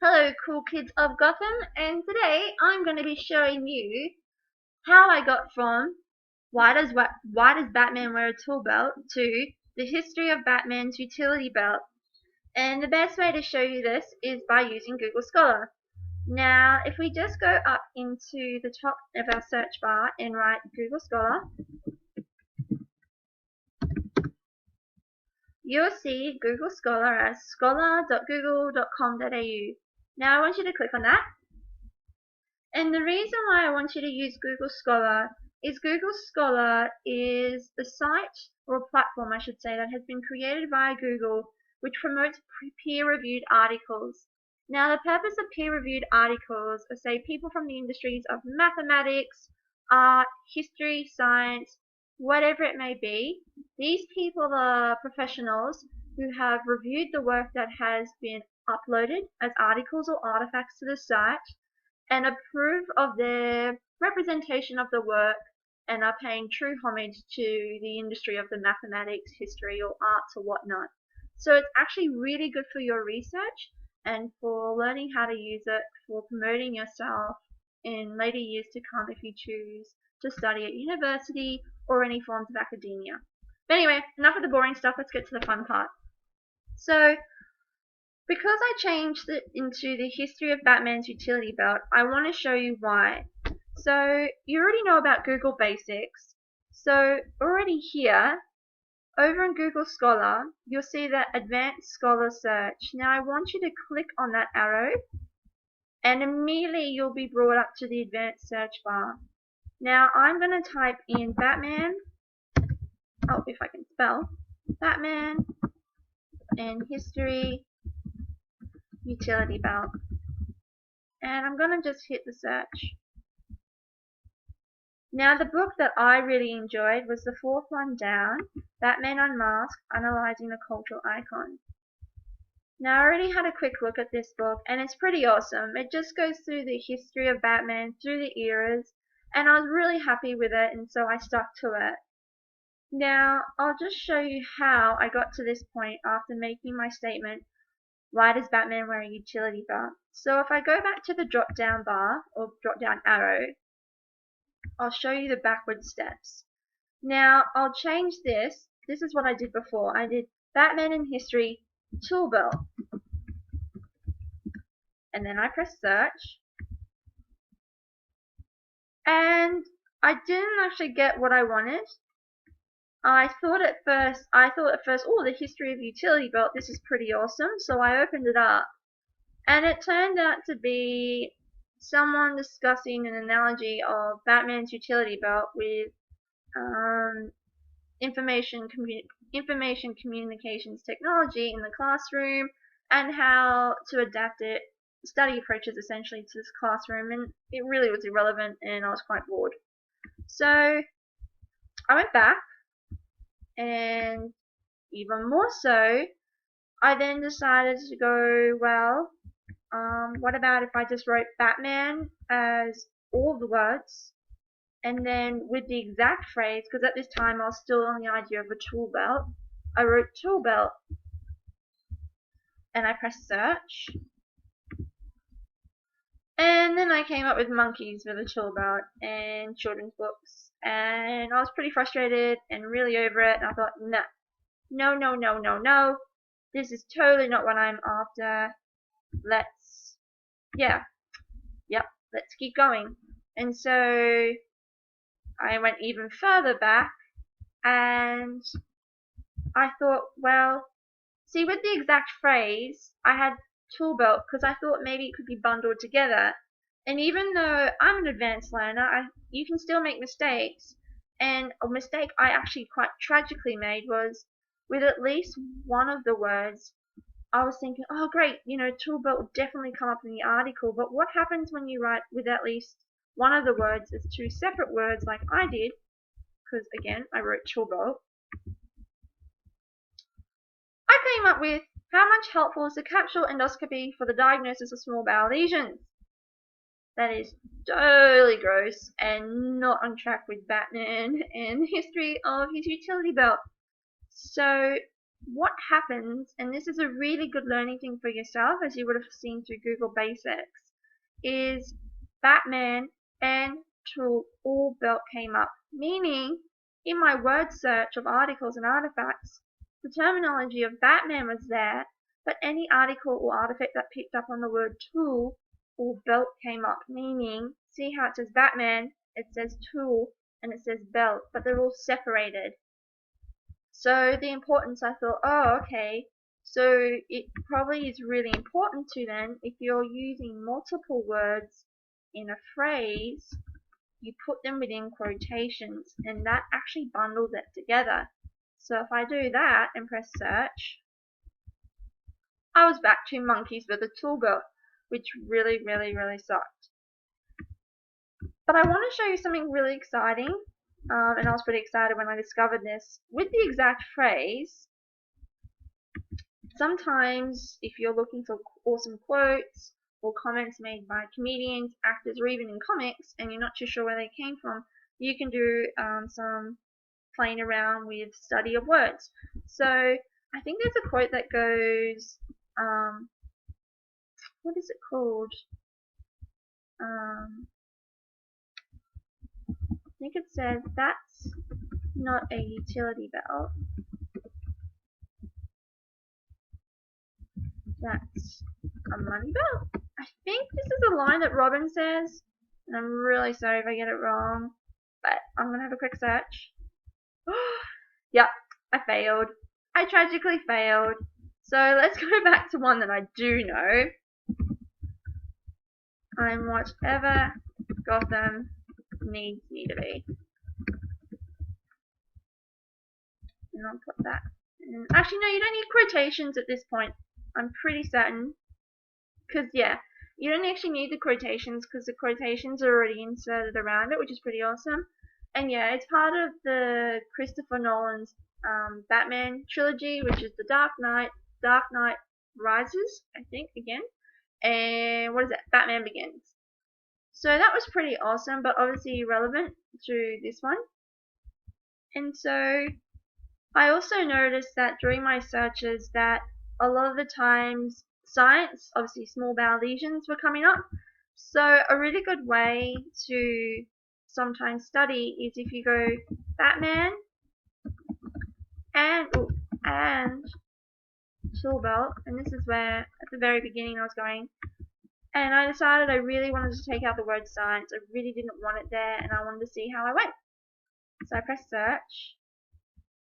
Hello cool kids of Gotham, and today I'm going to be showing you how I got from why does Batman wear a tool belt to the history of Batman's utility belt. And the best way to show you this is by using Google Scholar. Now if we just go up into the top of our search bar and write Google Scholar, you'll see Google Scholar as scholar.google.com.au. Now I want you to click on that. And the reason why I want you to use Google Scholar is Google Scholar is a site or a platform, I should say, that has been created by Google which promotes peer-reviewed articles. Now, the purpose of peer-reviewed articles are, say, people from the industries of mathematics, art, history, science, whatever it may be. These people are professionals who have reviewed the work that has been uploaded as articles or artifacts to the site and approve of their representation of the work and are paying true homage to the industry of the mathematics, history, or arts or whatnot. So it's actually really good for your research and for learning how to use it for promoting yourself in later years to come if you choose to study at university or any forms of academia. But anyway, enough of the boring stuff, let's get to the fun part. So because I changed it into the history of Batman's utility belt, I want to show you why. So you already know about Google Basics. So already here, over in Google Scholar, you'll see that Advanced Scholar Search. Now I want you to click on that arrow and immediately you'll be brought up to the advanced search bar. Now I'm going to type in Batman, if I can spell, Batman and History Utility Belt. And I'm going to just hit the search. Now the book that I really enjoyed was the fourth one down, Batman Unmasked, Analyzing the Cultural Icon. Now I already had a quick look at this book and it's pretty awesome. It just goes through the history of Batman, through the eras, and I was really happy with it and so I stuck to it. Now I'll just show you how I got to this point after making my statement, why does Batman wear a utility belt? So if I go back to the drop down bar or drop down arrow, I'll show you the backward steps. Now I'll change this. This is what I did before. I did Batman in History tool belt. And then I press search. And I didn't actually get what I wanted. I thought at first, oh, the history of utility belt, this is pretty awesome. So I opened it up. And it turned out to be someone discussing an analogy of Batman's utility belt with information communications technology in the classroom and how to adapt it, study approaches essentially to this classroom, and it really was irrelevant and I was quite bored. So I went back and even more so, I then decided to go, well, what about if I just wrote Batman as all the words and then with the exact phrase, because at this time I was still on the idea of a tool belt, I wrote tool belt and I pressed search and then I came up with monkeys with a tool belt and children's books and I was pretty frustrated and really over it and I thought no, this is totally not what I'm after. Let's keep going. And so I went even further back and I thought, well, see, with the exact phrase, I had tool belt because I thought maybe it could be bundled together. And even though I'm an advanced learner, you can still make mistakes. And a mistake I actually quite tragically made was with at least one of the words, I was thinking, oh great, tool belt will definitely come up in the article, but what happens when you write with at least one of the words as two separate words like I did, because again, I wrote tool belt. I came up with how much helpful is the capsule endoscopy for the diagnosis of small bowel lesions. That is totally gross and not on track with Batman and the history of his utility belt. So what happens, and this is a really good learning thing for yourself, as you would have seen through Google Basics, is Batman and tool all belt came up, meaning in my word search of articles and artifacts, the terminology of Batman was there, but any article or artifact that picked up on the word tool or belt came up, meaning, see how it says Batman, it says tool, and it says belt, but they're all separated. So the importance, I thought, oh, okay, so it probably is really important to then, if you're using multiple words in a phrase, you put them within quotations, and that actually bundles it together. So if I do that and press search, I was back to monkeys with a tool belt, which really sucked. But I want to show you something really exciting, and I was pretty excited when I discovered this. With the exact phrase, sometimes if you're looking for awesome quotes or comments made by comedians, actors, or even in comics, and you're not too sure where they came from, you can do some playing around with study of words. So I think there's a quote that goes, what is it called? I think it says, that's not a utility belt. That's a money belt. I think this is a line that Robin says, and I'm really sorry if I get it wrong, but I'm going to have a quick search. Yep, I failed. I tragically failed. So let's go back to one that I do know. I'm whatever Gotham needs me to be. And I'll put that in. Actually, no, you don't need quotations at this point. I'm pretty certain. Because, yeah, you don't actually need the quotations because the quotations are already inserted around it, which is pretty awesome. And yeah, it's part of the Christopher Nolan's Batman trilogy, which is the Dark Knight Rises, I think, again. And what is it? Batman Begins. So that was pretty awesome, but obviously irrelevant to this one. And so I also noticed that during my searches that a lot of the times science, obviously small bowel lesions, were coming up. So a really good way to sometimes study is if you go Batman and tool belt, and this is where at the very beginning I was going, and I decided I really wanted to take out the word science. I really didn't want it there, and I wanted to see how I went. So I pressed search,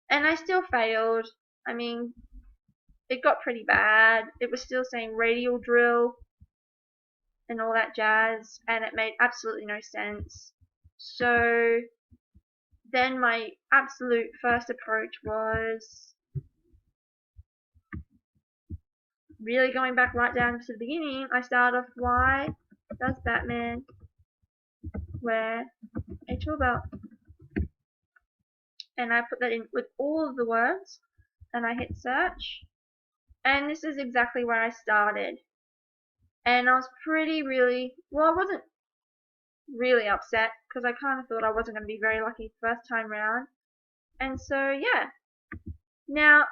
and I still failed. I mean, it got pretty bad. It was still saying radial drill and all that jazz, and it made absolutely no sense. So then my absolute first approach was really going back right down to the beginning. I started off, why does Batman wear a tool belt? And I put that in with all of the words, and I hit search, and this is exactly where I started. And I was I wasn't really upset because I kind of thought I wasn't going to be very lucky first time round. And so yeah. Now,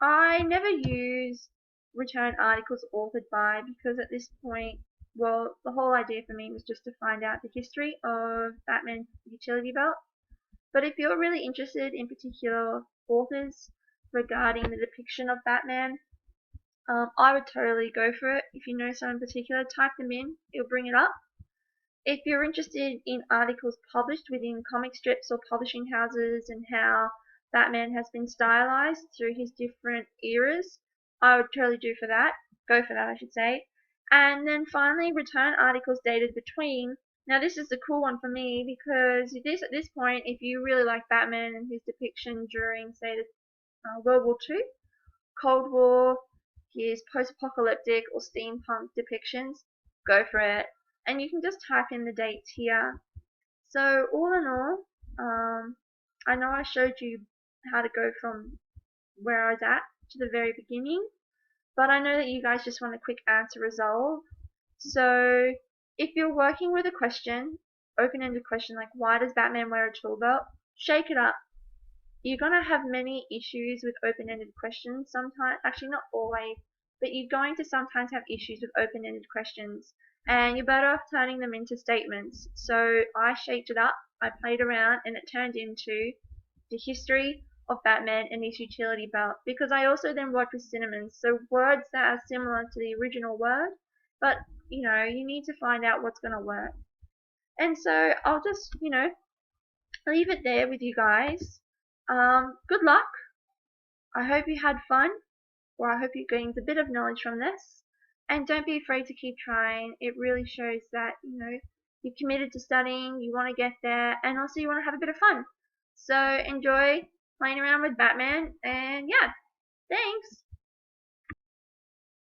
I never use return articles authored by, because at this point, well, the whole idea for me was just to find out the history of Batman's utility belt. But if you're really interested in particular authors regarding the depiction of Batman, I would totally go for it. If you know someone in particular, type them in, it'll bring it up. If you're interested in articles published within comic strips or publishing houses and how Batman has been stylized through his different eras, I would totally go for that I should say. And then finally, return articles dated between. Now this is the cool one for me, because at this point, if you really like Batman and his depiction during, say, World War II, Cold War, his post-apocalyptic or steampunk depictions, go for it. And you can just type in the dates here. So all in all, I know I showed you how to go from where I was at to the very beginning, but I know that you guys just want a quick answer resolve. So if you're working with a question, open-ended question like, why does Batman wear a tool belt? Shake it up. you're going to have many issues with open-ended questions sometimes. Actually, not always, but you're going to sometimes have issues with open-ended questions, and you're better off turning them into statements. So I shaped it up, I played around, and it turned into the history of Batman and his utility belt, because I also then worked with synonyms, so words that are similar to the original word, but you need to find out what's going to work. And so I'll just, leave it there with you guys. Good luck. I hope you had fun, or I hope you gained a bit of knowledge from this. And don't be afraid to keep trying. It really shows that, you're committed to studying, you want to get there, and also you want to have a bit of fun. So enjoy playing around with Batman, and yeah, thanks.